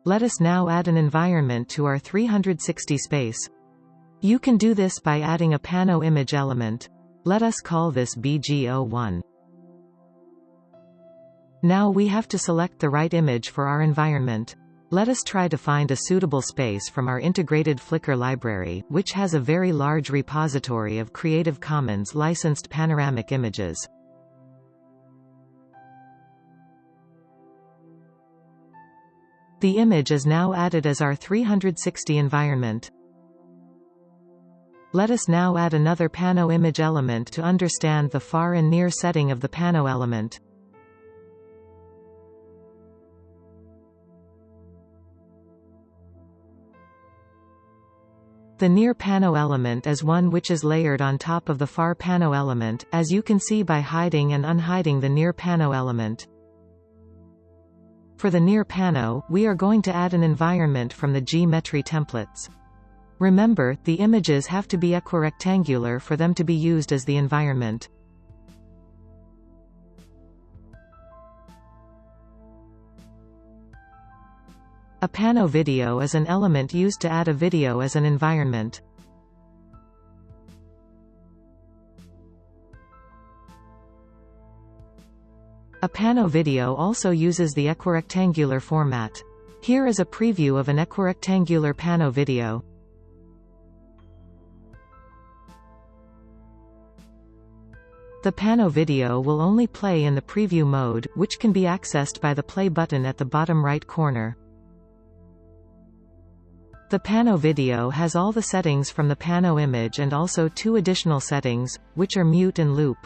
Let us now add an environment to our 360 space. You can do this by adding a Pano image element. Let us call this BG01. Now we have to select the right image for our environment. Let us try to find a suitable space from our integrated Flickr library, which has a very large repository of Creative Commons licensed panoramic images. The image is now added as our 360 environment. Let us now add another Pano image element to understand the far and near setting of the Pano element. The near Pano element is one which is layered on top of the far Pano element, as you can see by hiding and unhiding the near Pano element. For the near Pano, we are going to add an environment from the GMetri templates. Remember, the images have to be equirectangular for them to be used as the environment. A Pano video is an element used to add a video as an environment. A Pano video also uses the equirectangular format. Here is a preview of an equirectangular Pano video. The Pano video will only play in the preview mode, which can be accessed by the play button at the bottom right corner. The Pano video has all the settings from the Pano image and also two additional settings, which are mute and loop.